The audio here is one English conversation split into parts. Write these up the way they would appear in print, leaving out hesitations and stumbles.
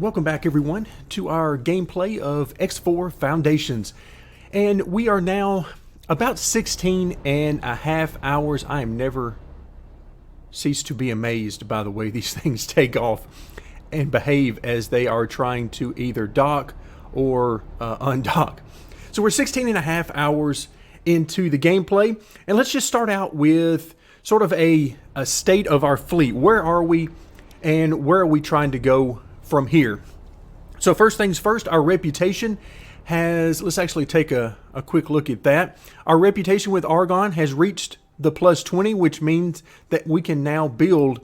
Welcome back everyone to our gameplay of X4 Foundations. And we are now about 16 and a half hours. I am never cease to be amazed by the way these things take off and behave as they are trying to either dock or undock. So we're 16 and a half hours into the gameplay, and let's just start out with sort of a state of our fleet. Where are we and where are we trying to go from here? So first things first, our reputation has, let's actually take a quick look at that. Our reputation with Argon has reached the plus 20, which means that we can now build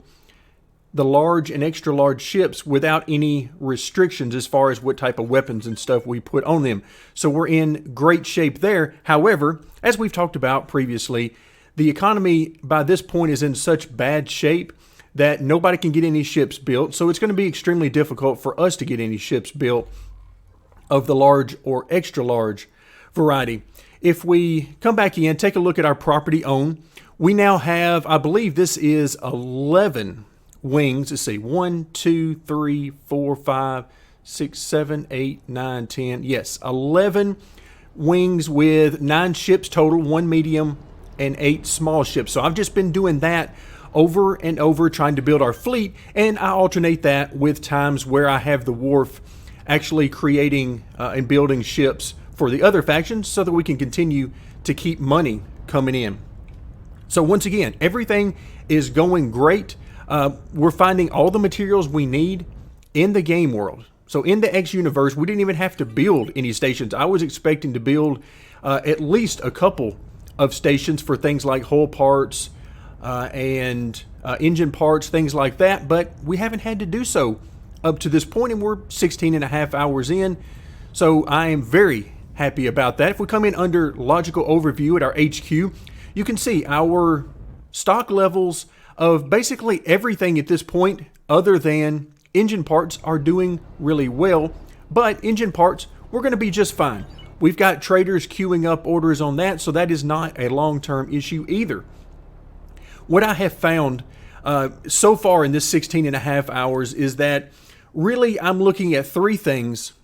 the large and extra large ships without any restrictions as far as what type of weapons and stuff we put on them. So we're in great shape there. However, as we've talked about previously, the economy by this point is in such bad shape that nobody can get any ships built. So it's going to be extremely difficult for us to get any ships built of the large or extra large variety. If we come back in, take a look at our property owned, we now have, I believe this is 11 wings. Let's see, 1, 2, 3, 4, 5, 6, 7, 8, 9, 10. Yes, 11 wings with 9 ships total, 1 medium and 8 small ships. So I've just been doing that over and over, trying to build our fleet, and I alternate that with times where I have the wharf actually creating and building ships for the other factions so that we can continue to keep money coming in. So once again, everything is going great. We're finding all the materials we need in the game world. So in the X universe, we didn't even have to build any stations. I was expecting to build at least a couple of stations for things like hull parts and engine parts, things like that, but we haven't had to do so up to this point, and we're 16 and a half hours in. So I am very happy about that. If we come in under logical overview at our HQ, you can see our stock levels of basically everything at this point other than engine parts are doing really well, but engine parts, we're going to be just fine. We've got traders queuing up orders on that, so that is not a long-term issue either. What I have found so far in this 16 and a half hours is that really I'm looking at 3 things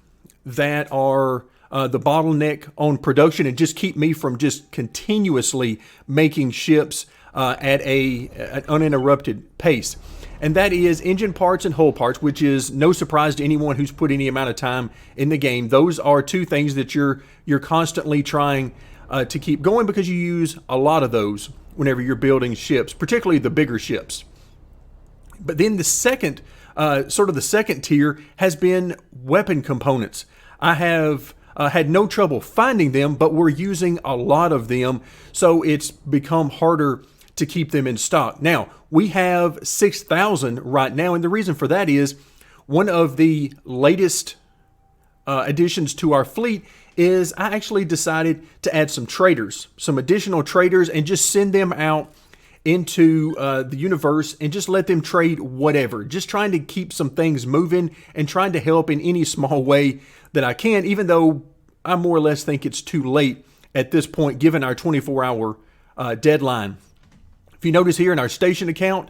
that are the bottleneck on production and just keep me from just continuously making ships at an uninterrupted pace. And that is engine parts and hull parts, which is no surprise to anyone who's put any amount of time in the game. Those are 2 things that you're constantly trying to keep going because you use a lot of those whenever you're building ships, particularly the bigger ships. But then the second, sort of the second tier has been weapon components. I have had no trouble finding them, but we're using a lot of them, so it's become harder to keep them in stock. Now, we have 6,000 right now, and the reason for that is one of the latest additions to our fleet is I actually decided to add some traders, some additional traders, and just send them out into the universe and just let them trade whatever. Just trying to keep some things moving and trying to help in any small way that I can, even though I more or less think it's too late at this point given our 24-hour deadline. If you notice here in our station account,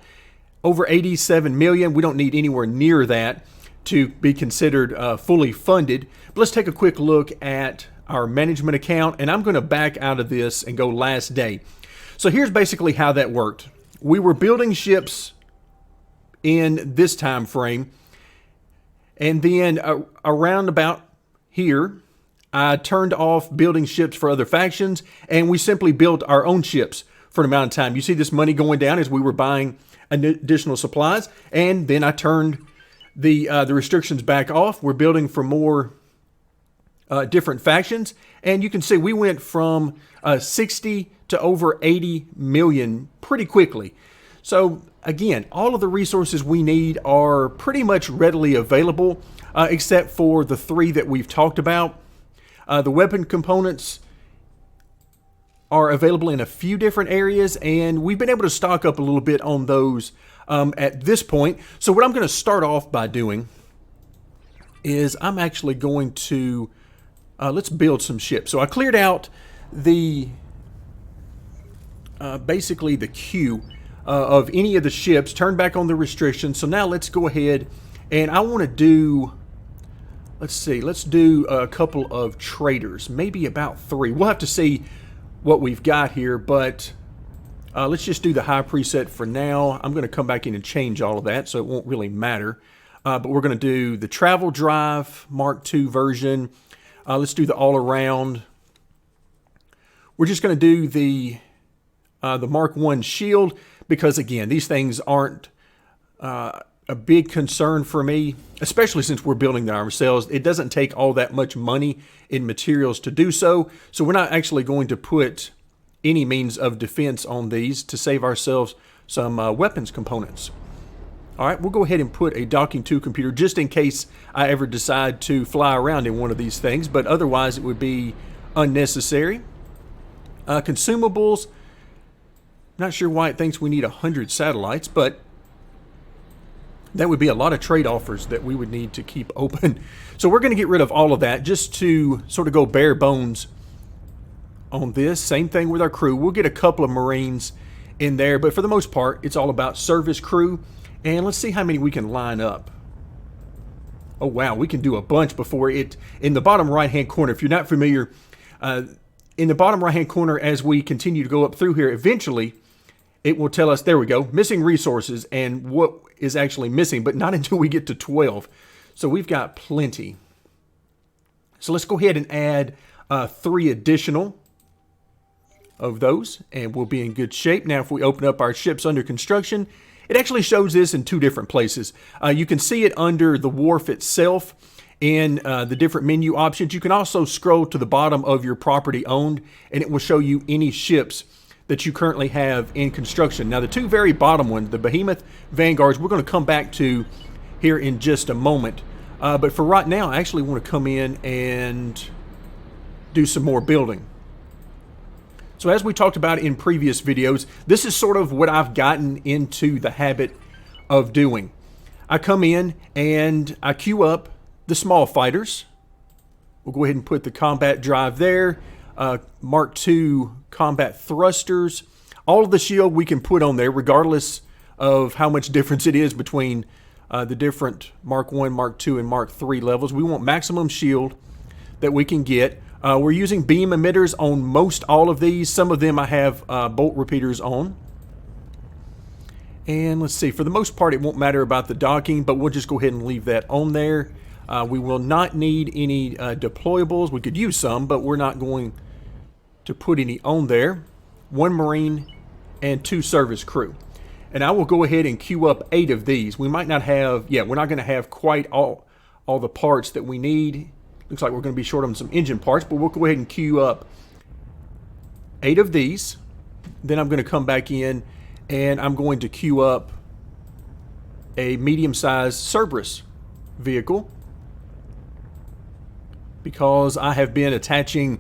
over 87 million. We don't need anywhere near that to be considered fully funded. But let's take a quick look at our management account, and I'm going to back out of this and go last day. So here's basically how that worked. We were building ships in this time frame, and then around about here, I turned off building ships for other factions, and we simply built our own ships for an amount of time. You see this money going down as we were buying additional supplies, and then I turned the restrictions back off. We're building for more different factions, and you can see we went from 60 to over 80 million pretty quickly. So again, all of the resources we need are pretty much readily available, except for the 3 that we've talked about. The weapon components are available in a few different areas, and we've been able to stock up a little bit on those at this point. So what I'm going to start off by doing is I'm actually going to let's build some ships. So I cleared out the basically the queue of any of the ships, turned back on the restrictions. So now let's go ahead, and I want to do let's see. Let's do a couple of traders, maybe about 3. We'll have to see what we've got here, but let's just do the high preset for now. I'm going to come back in and change all of that, so it won't really matter. But we're going to do the travel drive Mark II version. Let's do the all around. We're just going to do the Mark I shield because, again, these things aren't a big concern for me, especially since we're building them ourselves. It doesn't take all that much money in materials to do so, so we're not actually going to put any means of defense on these to save ourselves some weapons components. All right, we'll go ahead and put a docking 2 computer just in case I ever decide to fly around in one of these things, but otherwise it would be unnecessary. Consumables, not sure why it thinks we need 100 satellites, but that would be a lot of trade offers that we would need to keep open. So we're going to get rid of all of that just to sort of go bare bones on this. Same thing with our crew. We'll get a couple of Marines in there, but for the most part, it's all about service crew. And let's see how many we can line up. Oh, wow, we can do a bunch before it. In the bottom right-hand corner, if you're not familiar, in the bottom right-hand corner, as we continue to go up through here, eventually it will tell us, there we go, missing resources and what is actually missing, but not until we get to 12. So we've got plenty. So let's go ahead and add 3 additional of those, and we'll be in good shape. Now, if we open up our ships under construction, it actually shows this in 2 different places. You can see it under the wharf itself in the different menu options. You can also scroll to the bottom of your property owned, and it will show you any ships that you currently have in construction. Now, the 2 very bottom ones, the Behemoth Vanguards, we're going to come back to here in just a moment. But for right now, I actually want to come in and do some more building. So as we talked about in previous videos, this is sort of what I've gotten into the habit of doing. I come in and I queue up the small fighters. We'll go ahead and put the combat drive there. Mark II combat thrusters. All of the shield we can put on there regardless of how much difference it is between the different Mark I, Mark II, and Mark III levels. We want maximum shield that we can get. We're using beam emitters on most all of these. Some of them I have bolt repeaters on. And let's see, for the most part it won't matter about the docking, but we'll just go ahead and leave that on there. We will not need any deployables. We could use some, but we're not going to put any on there. 1 Marine and 2 service crew. And I will go ahead and queue up 8 of these. We might not have, we're not going to have quite all the parts that we need. Looks like we're going to be short on some engine parts, but we'll go ahead and queue up 8 of these. Then I'm going to come back in and I'm going to queue up a medium-sized Cerberus vehicle because I have been attaching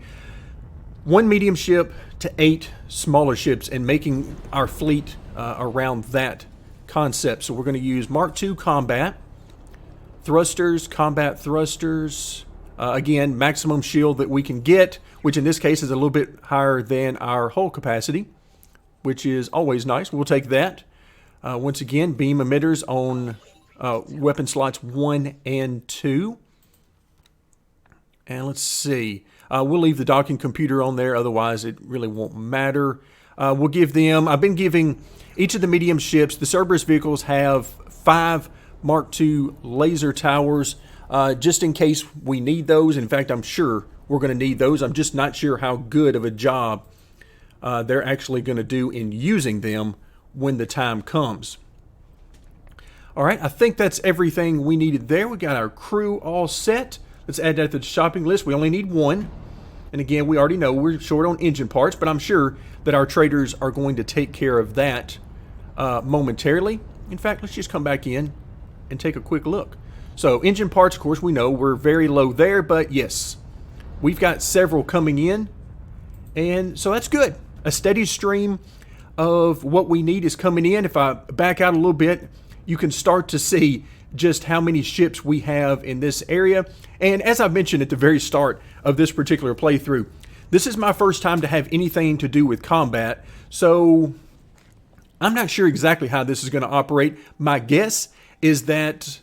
1 medium ship to 8 smaller ships and making our fleet around that concept. So we're going to use Mark II combat thrusters, combat thrusters. Again, maximum shield that we can get, which in this case is a little bit higher than our hull capacity, which is always nice. We'll take that. Once again, beam emitters on weapon slots 1 and 2. And let's see. We'll leave the docking computer on there, otherwise it really won't matter. We'll give them, I've been giving each of the medium ships, the Cerberus vehicles have 5 Mark II laser towers, just in case we need those. In fact, I'm sure we're going to need those. I'm just not sure how good of a job they're actually going to do in using them when the time comes. All right, I think that's everything we needed there. We got our crew all set. Let's add that to the shopping list. We only need 1. And again, we already know we're short on engine parts, but I'm sure that our traders are going to take care of that momentarily. In fact, let's just come back in and take a quick look. So engine parts, of course, we know we're very low there, but yes, we've got several coming in. And so that's good. A steady stream of what we need is coming in. If I back out a little bit, you can start to see just how many ships we have in this area. And as I mentioned at the very start of this particular playthrough, this is my first time to have anything to do with combat. So I'm not sure exactly how this is going to operate. My guess is that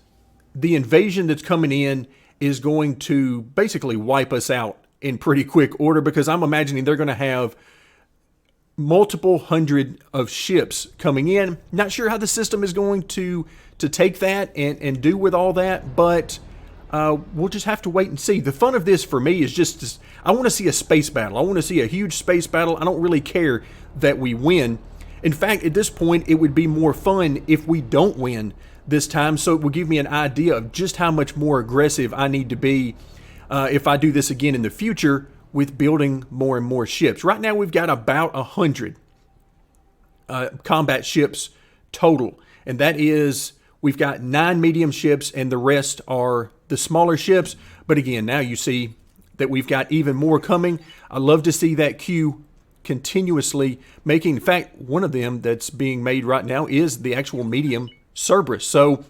the invasion that's coming in is going to basically wipe us out in pretty quick order, because I'm imagining they're going to have multiple hundred of ships coming in. Not sure how the system is going to take that and do with all that, but we'll just have to wait and see. The fun of this for me is just, I want to see a space battle. I want to see a huge space battle. I don't really care that we win. In fact, at this point, it would be more fun if we don't win this time, so it will give me an idea of just how much more aggressive I need to be if I do this again in the future with building more and more ships. Right now, we've got about 100 combat ships total, and that is, we've got 9 medium ships and the rest are the smaller ships. But again, now you see that we've got even more coming. I love to see that queue continuously making. In fact, one of them that's being made right now is the actual medium Cerberus. So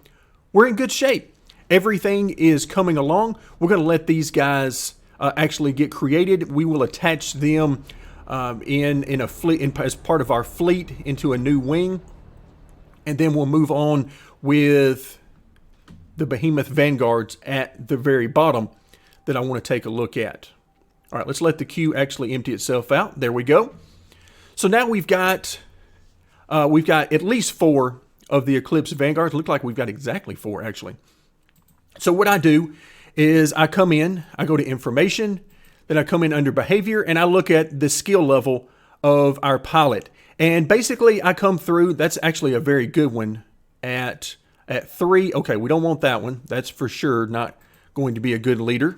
we're in good shape. Everything is coming along. We're going to let these guys actually get created. We will attach them in a fleet, as part of our fleet, into a new wing, and then we'll move on with the Behemoth Vanguards at the very bottom that I want to take a look at. All right, let's let the queue actually empty itself out. There we go. So now we've got at least 4 of the Eclipse Vanguards. Look like we've got exactly 4 actually. So what I do is I come in, I go to information, then I come in under behavior, and I look at the skill level of our pilot. And basically I come through, that's actually a very good one at 3. Okay, we don't want that one. That's for sure not going to be a good leader.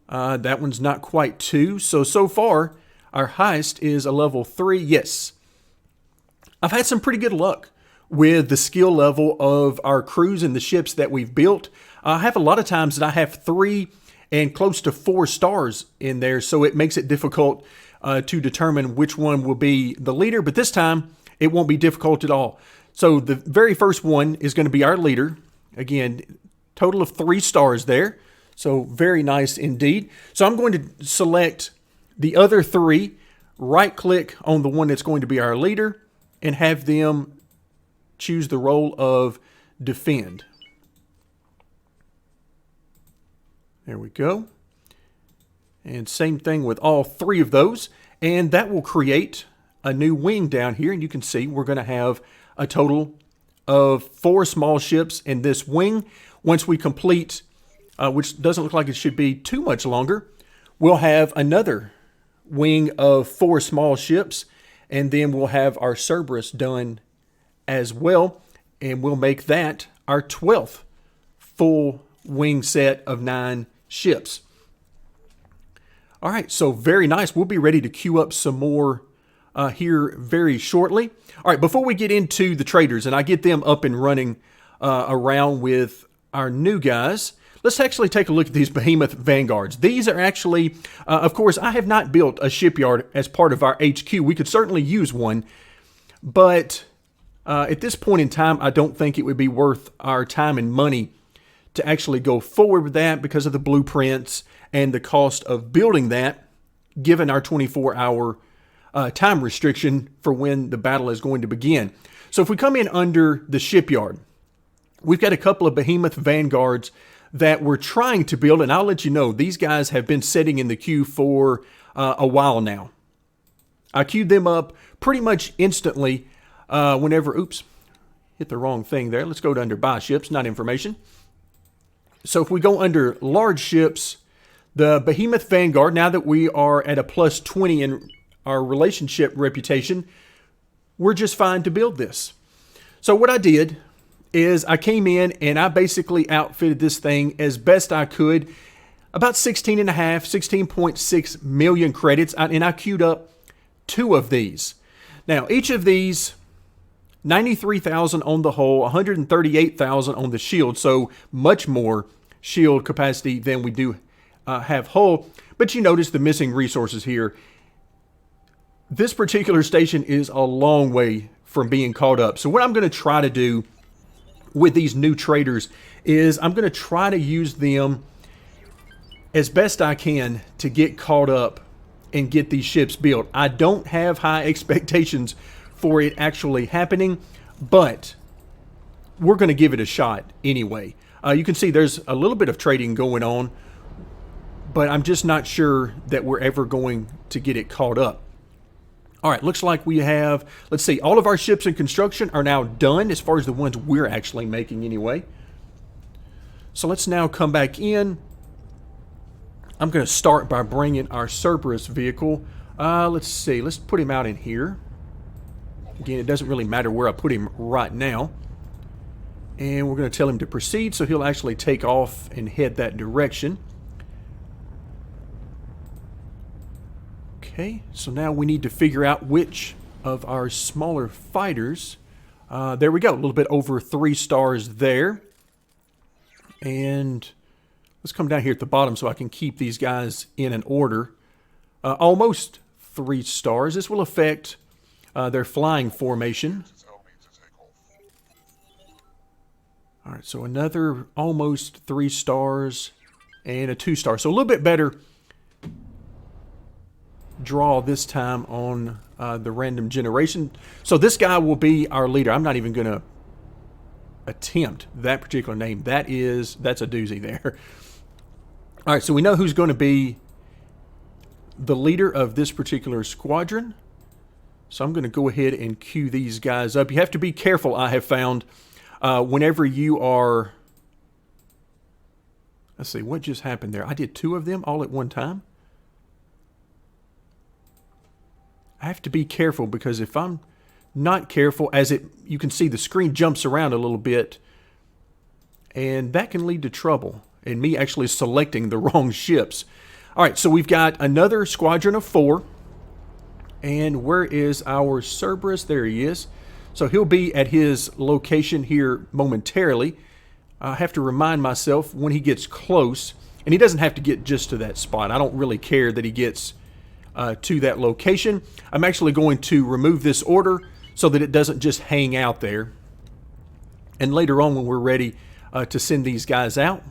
That one's not quite 2. So far, our highest is a level 3. Yes. I've had some pretty good luck with the skill level of our crews and the ships that we've built. I have a lot of times that I have 3 and close to 4 stars in there, so it makes it difficult to determine which one will be the leader. But this time, it won't be difficult at all. So the very first one is going to be our leader. Again, total of 3 stars there. So very nice indeed. So I'm going to select the other 3, right-click on the one that's going to be our leader, and have them choose the role of defend. There we go. And same thing with all 3 of those. And that will create a new wing down here. And you can see we're going to have a total of 4 small ships in this wing. Once we complete, which doesn't look like it should be too much longer, we'll have another wing of 4 small ships. And then we'll have our Cerberus done as well. And we'll make that our 12th full wing set of 9 ships. All right, so very nice. We'll be ready to queue up some more here very shortly. All right, before we get into the traders and I get them up and running around with our new guys, let's actually take a look at these Behemoth Vanguards. These are actually, of course, I have not built a shipyard as part of our HQ. We could certainly use one, but at this point in time, I don't think it would be worth our time and money to actually go forward with that because of the blueprints and the cost of building that, given our 24-hour time restriction for when the battle is going to begin. So if we come in under the shipyard, we've got a couple of Behemoth Vanguards that we're trying to build, and I'll let you know, these guys have been sitting in the queue for a while now. I queued them up pretty much instantly whenever, oops, hit the wrong thing there. Let's go to under buy ships, not information. So if we go under large ships, the Behemoth Vanguard, now that we are at a plus 20 in our relationship reputation, we're just fine to build this. So what I did is I came in and I basically outfitted this thing as best I could. About 16.6 million credits, and I queued up 2 of these. Now, each of these, 93,000 on the hull, 138,000 on the shield, so much more shield capacity than we do have hull. But you notice the missing resources here. This particular station is a long way from being caught up. So what I'm going to try to do with these new traders is I'm going to try to use them as best I can to get caught up and get these ships built. I don't have high expectations for it actually happening, but we're going to give it a shot anyway. You can see there's a little bit of trading going on, but I'm just not sure that we're ever going to get it caught up. All right, looks like we have, let's see, all of our ships in construction are now done as far as the ones we're actually making anyway. So let's now come back in. I'm going to start by bringing our Cerberus vehicle. Let's see, let's put him out in here. Again, it doesn't really matter where I put him right now. And we're going to tell him to proceed, so he'll actually take off and head that direction. Okay, so now we need to figure out which of our smaller fighters. There we go, a little bit over 3 stars there. And let's come down here at the bottom so I can keep these guys in an order. Almost 3 stars. This will affect their flying formation. All right, so another almost 3 stars and a 2 star. So a little bit better draw this time on the random generation. So this guy will be our leader. I'm not even going to attempt that particular name. That's a doozy there. All right, so we know who's going to be the leader of this particular squadron. So I'm going to go ahead and queue these guys up. You have to be careful, I have found, whenever you are... Let's see, what just happened there? I did 2 of them all at one time. I have to be careful because if I'm not careful, you can see the screen jumps around a little bit, and that can lead to trouble and me actually selecting the wrong ships. All right, so we've got another squadron of 4. And where is our Cerberus? There he is. So he'll be at his location here momentarily. I have to remind myself when he gets close, and he doesn't have to get just to that spot. I don't really care that he gets to that location. I'm actually going to remove this order so that it doesn't just hang out there. And later on when we're ready to send these guys out,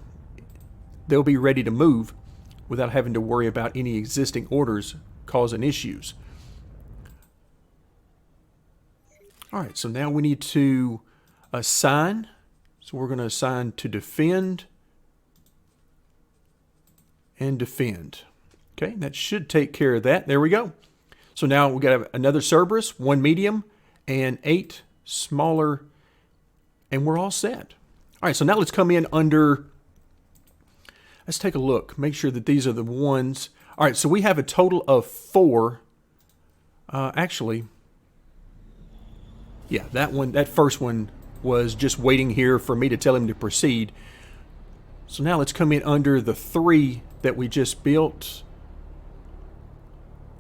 they'll be ready to move without having to worry about any existing orders causing issues. All right, so now we need to assign. So we're going to assign to defend and defend. Okay, that should take care of that. There we go. So now we've got another Cerberus, 1 medium, and 8 smaller, and we're all set. All right, so now let's come in under, let's take a look, make sure that these are the ones. All right, so we have a total of 4. Actually, yeah, that first one was just waiting here for me to tell him to proceed. So now let's come in under the 3 that we just built.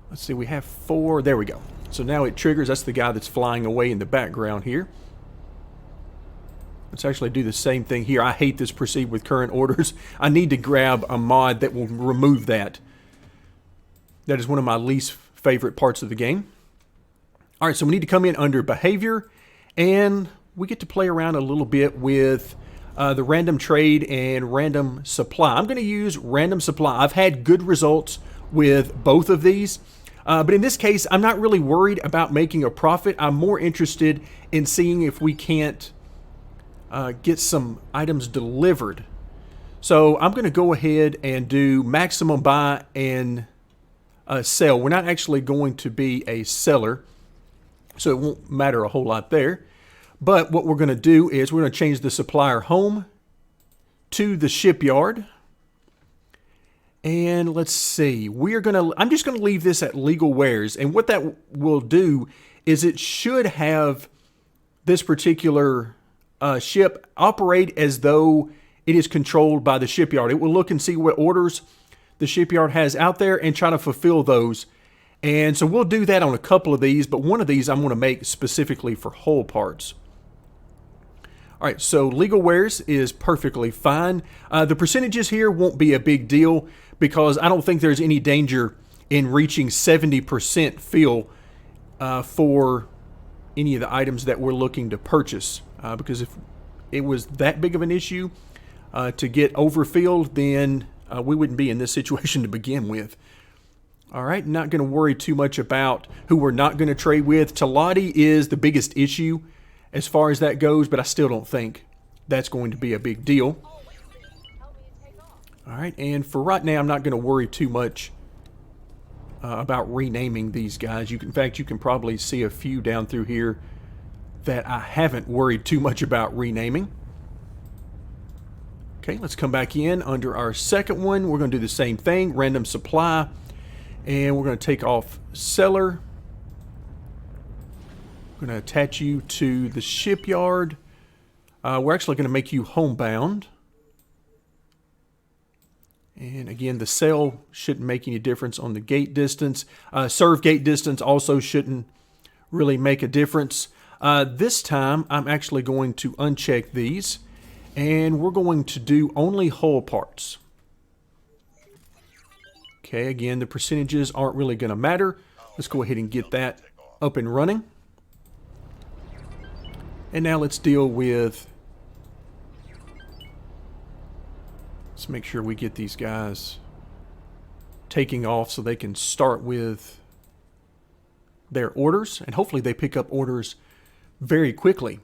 Let's see, we have 4. There we go. So now it triggers. That's the guy that's flying away in the background here. Let's actually do the same thing here. I hate this proceed with current orders. I need to grab a mod that will remove that. That is one of my least favorite parts of the game. All right, so we need to come in under behavior, and we get to play around a little bit with the random trade and random supply. I'm going to use random supply. I've had good results with both of these, but in this case, I'm not really worried about making a profit. I'm more interested in seeing if we can't get some items delivered. So I'm going to go ahead and do maximum buy and sell. We're not actually going to be a seller, so it won't matter a whole lot there. But what we're going to do is we're going to change the supplier home to the shipyard. And let's see, I'm just going to leave this at legal wares. And what that will do is it should have this particular ship operate as though it is controlled by the shipyard. It will look and see what orders the shipyard has out there and try to fulfill those. And so we'll do that on a couple of these, but one of these I'm going to make specifically for hull parts. All right, so legal wares is perfectly fine. The percentages here won't be a big deal because I don't think there's any danger in reaching 70% fill for any of the items that we're looking to purchase. Because if it was that big of an issue to get overfilled, then we wouldn't be in this situation to begin with. All right, not going to worry too much about who we're not going to trade with. Talati is the biggest issue as far as that goes, but I still don't think that's going to be a big deal. All right, and for right now, I'm not going to worry too much about renaming these guys. In fact, you can probably see a few down through here that I haven't worried too much about renaming. Okay, let's come back in under our second one. We're going to do the same thing, random supply, and we're going to take off seller. We're going to attach you to the shipyard. We're actually going to make you homebound. And again, the sail shouldn't make any difference on the gate distance. Serve gate distance also shouldn't really make a difference. This time, I'm actually going to uncheck these, and we're going to do only hull parts. Okay, again, the percentages aren't really going to matter. Let's go ahead and get that up and running. And now let's deal with... Let's make sure we get these guys taking off so they can start with their orders, and hopefully they pick up orders very quickly.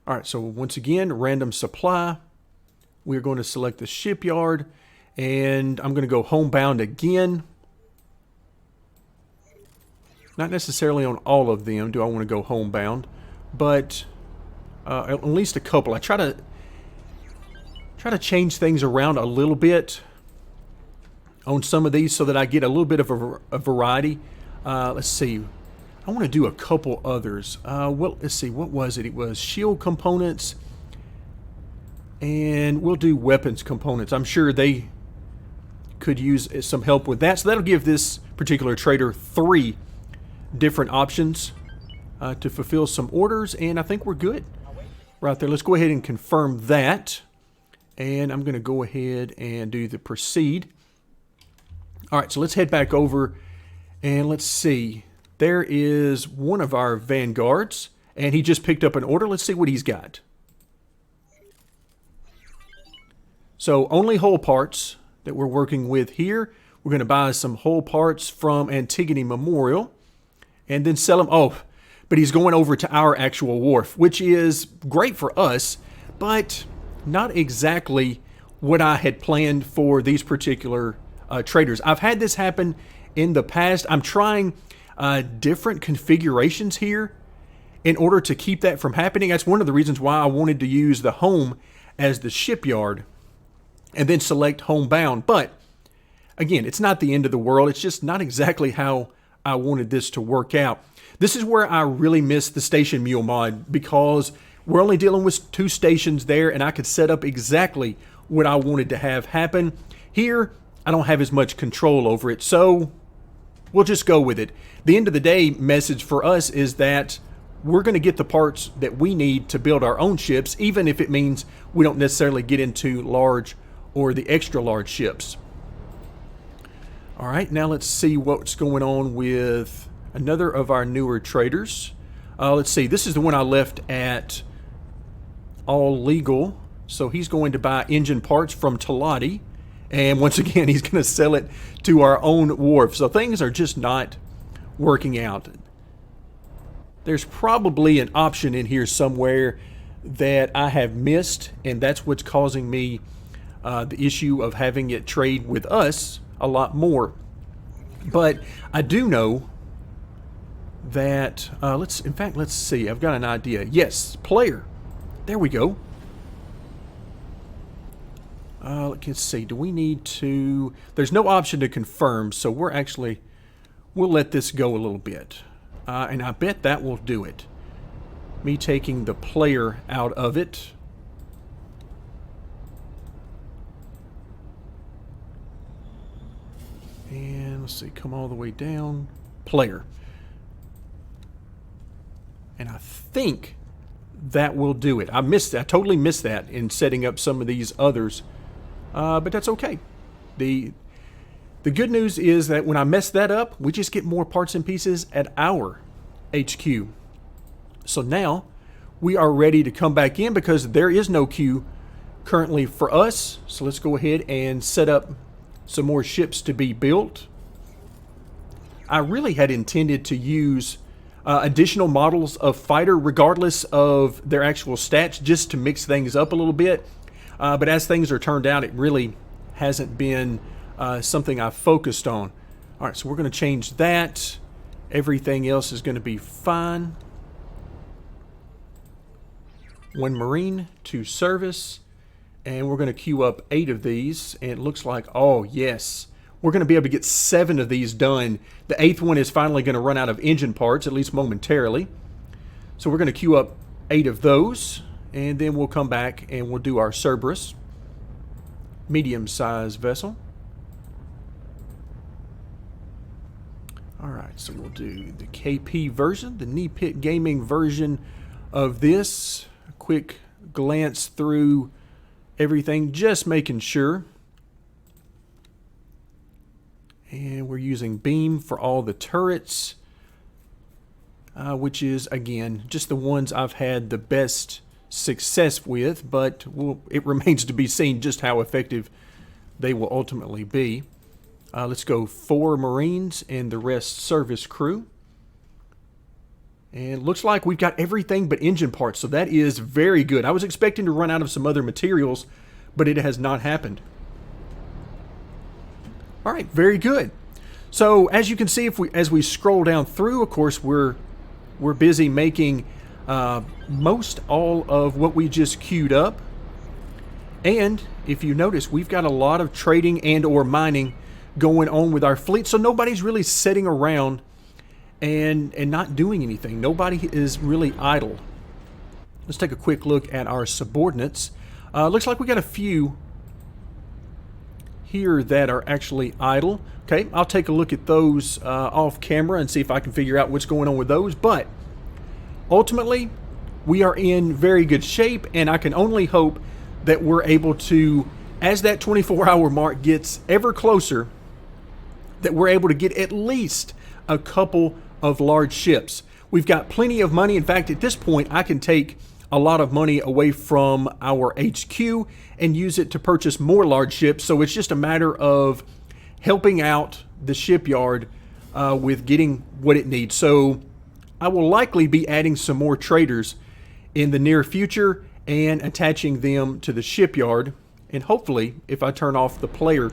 All right, so once again, random supply. We're going to select the shipyard, and I'm going to go homebound again. Not necessarily on all of them do I want to go homebound, but at least a couple. I try to change things around a little bit on some of these so that I get a little bit of a variety. Let's see. I want to do a couple others. Well, let's see. What was it? It was shield components, and we'll do weapons components. I'm sure they could use some help with that. So that'll give this particular trader 3 different options to fulfill some orders, and I think we're good right there. Let's go ahead and confirm that. And I'm going to go ahead and do the proceed. All right, so let's head back over and let's see. There is one of our vanguards, and he just picked up an order. Let's see what he's got. So only hull parts that we're working with here. We're going to buy some hull parts from Antigone Memorial and then sell them. Oh, but he's going over to our actual wharf, which is great for us, but not exactly what I had planned for these particular traders. I've had this happen in the past. I'm trying different configurations here in order to keep that from happening. That's one of the reasons why I wanted to use the home as the shipyard and then select homebound. But again, it's not the end of the world. It's just not exactly how I wanted this to work out. This is where I really miss the station mule mod, because we're only dealing with 2 stations there, and I could set up exactly what I wanted to have happen. Here, I don't have as much control over it, so we'll just go with it. The end of the day message for us is that we're going to get the parts that we need to build our own ships, even if it means we don't necessarily get into large or the extra large ships. All right, now let's see what's going on with another of our newer traders. Let's see, this is the one I left at all legal, so he's going to buy engine parts from Talati, and once again he's going to sell it to our own wharf. So things are just not working out. There's probably an option in here somewhere that I have missed, and that's what's causing me the issue of having it trade with us a lot more. But I do know that let's see, I've got an idea. Yes, player. There we go. Let's see. Do we need to... There's no option to confirm, so we'll let this go a little bit. And I bet that will do it. Me taking the player out of it. And let's see, come all the way down. Player. And I think that will do it. I totally missed that in setting up some of these others, but that's okay. The good news is that when I mess that up, we just get more parts and pieces at our HQ. So now we are ready to come back in because there is no queue currently for us. So let's go ahead and set up some more ships to be built. I really had intended to use additional models of fighter regardless of their actual stats, just to mix things up a little bit. But as things are turned out, it really hasn't been something I've focused on. All right, so we're going to change that. Everything else is going to be fine. 1 Marine, 2 service, and we're going to queue up 8 of these, and it looks like, oh yes, we're going to be able to get 7 of these done. The 8th one is finally going to run out of engine parts, at least momentarily. So we're going to queue up 8 of those, and then we'll come back and we'll do our Cerberus, medium-sized vessel. All right, so we'll do the KP version, the Knee Pit Gaming version of this. A quick glance through everything, just making sure. And we're using beam for all the turrets, which is, again, just the ones I've had the best success with, but it remains to be seen just how effective they will ultimately be. Let's go 4 Marines and the rest service crew. And looks like we've got everything but engine parts, so that is very good. I was expecting to run out of some other materials, but it has not happened. All right, very good. So as you can see, as we scroll down through, of course, we're busy making most all of what we just queued up. And if you notice, we've got a lot of trading and or mining going on with our fleet, so nobody's really sitting around and not doing anything. Nobody is really idle. Let's take a quick look at our subordinates. Looks like we got a few here that are actually idle. Okay, I'll take a look at those off camera and see if I can figure out what's going on with those. But ultimately, we are in very good shape, and I can only hope that we're able to, as that 24-hour mark gets ever closer, that we're able to get at least a couple of large ships. We've got plenty of money. In fact, at this point, I can take a lot of money away from our HQ and use it to purchase more large ships. So it's just a matter of helping out the shipyard with getting what it needs. So I will likely be adding some more traders in the near future and attaching them to the shipyard. And hopefully, if I turn off the player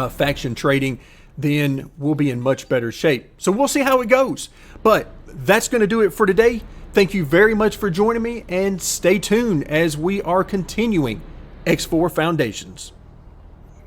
faction trading, then we'll be in much better shape. So we'll see how it goes. But that's going to do it for today. Thank you very much for joining me, and stay tuned as we are continuing X4 Foundations.